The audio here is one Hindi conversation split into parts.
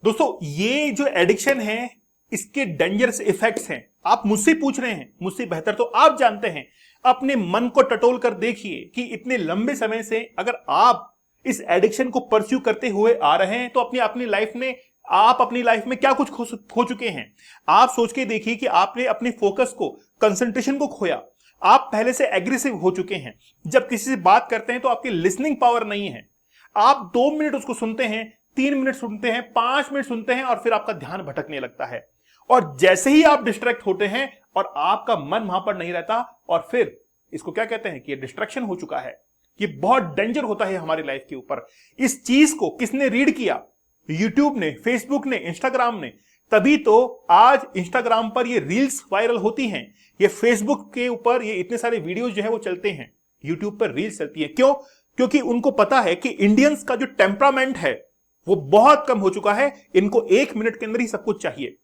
दोस्तों ये जो एडिक्शन है इसके डेंजरस इफेक्ट्स हैं। आप मुझसे पूछ रहे हैं, मुझसे बेहतर तो आप जानते हैं। अपने मन को टटोल कर देखिए कि इतने लंबे समय से अगर आप इस एडिक्शन को परस्यू करते हुए आ रहे हैं तो अपनी अपनी लाइफ में आप अपनी लाइफ में क्या कुछ खो चुके हैं। आप सोच के देखिए कि आपने अपने फोकस को, कंसंट्रेशन को खोया। आप पहले से एग्रेसिव हो चुके हैं। जब किसी से बात करते हैं तो आपकी लिसनिंग पावर नहीं है। आप 2 मिनट उसको सुनते हैं, 3 मिनट सुनते हैं, 5 मिनट सुनते हैं और फिर आपका ध्यान भटकने लगता है। और जैसे ही आप डिस्ट्रैक्ट होते हैं और आपका मन वहां पर नहीं रहता, और फिर इसको क्या कहते हैं कि ये डिस्ट्रैक्शन हो चुका है। ये बहुत डेंजर होता है हमारी लाइफ के ऊपर। इस चीज को किसने रीड किया? यूट्यूब ने, फेसबुक ने, इंस्टाग्राम ने। तभी तो आज इंस्टाग्राम पर ये रील्स वायरल होती हैं, ये फेसबुक के ऊपर ये इतने सारे वीडियोस जो है वो चलते हैं, यूट्यूब पर रील्स चलती है। क्यों? क्योंकि उनको पता है कि इंडियंस का जो टेम्परामेंट है वो बहुत कम हो चुका है। इनको 1 मिनट के अंदर ही सब कुछ चाहिए।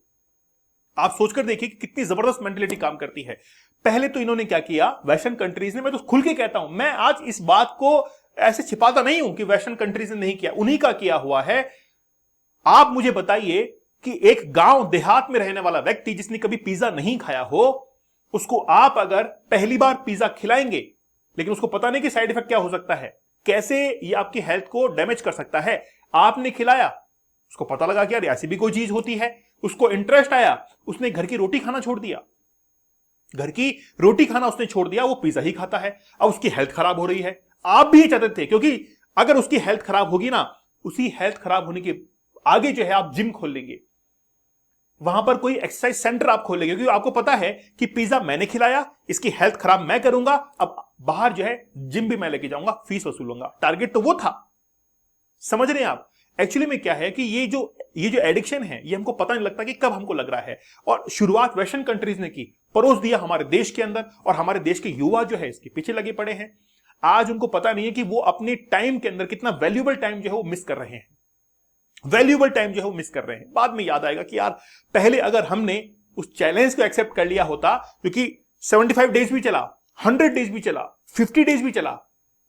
आप सोचकर देखिए कि कितनी जबरदस्त मेंटेलिटी काम करती है। पहले तो इन्होंने क्या किया, वेस्टर्न कंट्रीज ने, मैं तो खुल के कहता हूं, मैं आज इस बात को ऐसे छिपाता नहीं हूं कि वेस्टर्न कंट्रीज ने नहीं किया, उन्हीं का किया हुआ है। आप मुझे बताइए कि एक गांव देहात में रहने वाला व्यक्ति जिसने कभी पिज्जा नहीं खाया हो, उसको आप अगर पहली बार पिज्जा खिलाएंगे, लेकिन उसको पता नहीं कि साइड इफेक्ट क्या हो सकता है, कैसे ये आपकी हेल्थ को डैमेज कर सकता है। आपने खिलाया, उसको पता लगा कि यार ऐसी भी कोई चीज होती है, उसको इंटरेस्ट आया, उसने घर की रोटी खाना छोड़ दिया, घर की रोटी खाना उसने छोड़ दिया, वो पिज्जा ही खाता है। अब उसकी हेल्थ खराब हो रही है। आप भी चाहते थे, क्योंकि अगर उसकी हेल्थ खराब होगी ना, उसी हेल्थ खराब होने के आगे जो है आप जिम खोल लेंगे, वहां पर कोई एक्सरसाइज सेंटर आप खोल लेंगे, क्योंकि आपको पता है कि पिज्जा मैंने खिलाया, इसकी हेल्थ खराब मैं करूंगा, अब बाहर जो है जिम भी मैं लेके जाऊंगा, फीस वसूलूंगा। टारगेट तो वो था। समझ रहे हैं आप? एक्चुअली में क्या है कि ये जो एडिक्शन है, ये हमको पता नहीं लगता कि कब हमको लग रहा है। और शुरुआत वेस्टर्न कंट्रीज ने की, परोस दिया हमारे देश के अंदर, और हमारे देश के युवा जो है इसके पीछे लगे पड़े हैं। आज उनको पता नहीं है कि वो अपने टाइम के अंदर कितना वैल्यूएबल टाइम जो है वो मिस कर रहे हैं। वैल्यूएबल टाइम जो है वो मिस कर रहे हैं। बाद में याद आएगा कि यार पहले अगर हमने उस चैलेंज को एक्सेप्ट कर लिया होता, क्योंकि 75 डेज भी चला, 100 डेज भी चला, 50 डेज भी चला,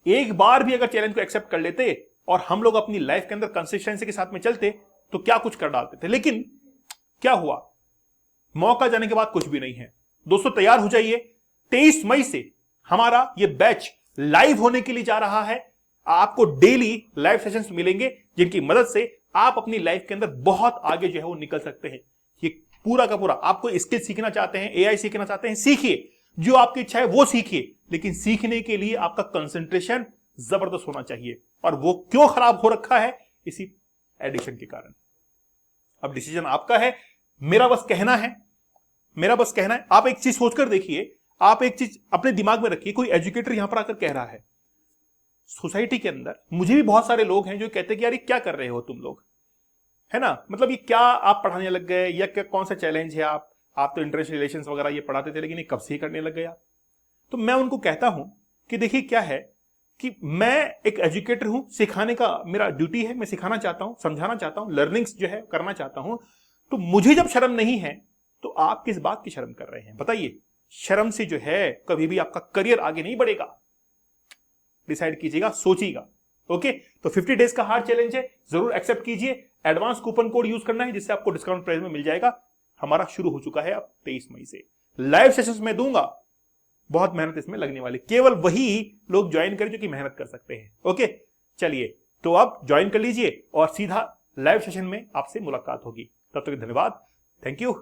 एक बार भी अगर चैलेंज को एक्सेप्ट कर लेते और हम लोग अपनी लाइफ के अंदर कंसिस्टेंसी के साथ में चलते तो क्या कुछ कर डालते थे। लेकिन क्या हुआ? मौका जाने के बाद कुछ भी नहीं है। दोस्तों तैयार हो जाइए, 23 मई से हमारा ये बैच लाइव होने के लिए जा रहा है। आपको डेली लाइव सेशंस मिलेंगे जिनकी मदद से आप अपनी लाइफ के अंदर बहुत आगे जो है वो निकल सकते हैं। ये पूरा का पूरा, आपको स्किल सीखना चाहते हैं, एआई सीखना चाहते हैं, सीखिए। जो आपकी इच्छा है वो सीखिए, लेकिन सीखने के लिए आपका कंसंट्रेशन जबरदस्त होना चाहिए। और वो क्यों खराब हो रखा है? इसी एडिक्शन के कारण। अब डिसीजन आपका है, मेरा बस कहना है, मेरा बस कहना है। आप एक चीज सोचकर देखिए, आप एक चीज अपने दिमाग में रखिए। कोई एजुकेटर यहां पर आकर कह रहा है, सोसाइटी के अंदर मुझे भी बहुत सारे लोग हैं जो कहते हैं कि यार ये क्या कर रहे हो तुम लोग, है ना, मतलब ये क्या आप पढ़ाने लग गए, या क्या कौन सा चैलेंज है? आप तो इंटरनेशनल रिलेशंस वगैरह ये पढ़ाते थे, लेकिन ये कब से ही करने लग गए आप? तो मैं उनको कहता हूं कि देखिए क्या है कि मैं एक एजुकेटर हूं, सिखाने का मेरा ड्यूटी है, मैं सिखाना चाहता हूं, समझाना चाहता हूं, लर्निंग्स जो है करना चाहता हूं। तो मुझे जब शर्म नहीं है तो आप किस बात की शर्म कर रहे हैं? बताइए। शर्म से जो है कभी भी आपका करियर आगे नहीं बढ़ेगा। डिसाइड कीजिएगा, सोचिएगा। ओके, तो 50 डेज का हार्ड चैलेंज है, जरूर एक्सेप्ट कीजिए। एडवांस कूपन कोड यूज करना है जिससे आपको डिस्काउंट प्राइस में मिल जाएगा। हमारा शुरू हो चुका है अब 23 मई से। लाइव सेशंस में दूंगा, बहुत मेहनत इसमें लगने वाली, केवल वही लोग ज्वाइन करें जो कि मेहनत कर सकते हैं। ओके, चलिए तो अब ज्वाइन कर लीजिए और सीधा लाइव सेशन में आपसे मुलाकात होगी। तब तक धन्यवाद, थैंक यू।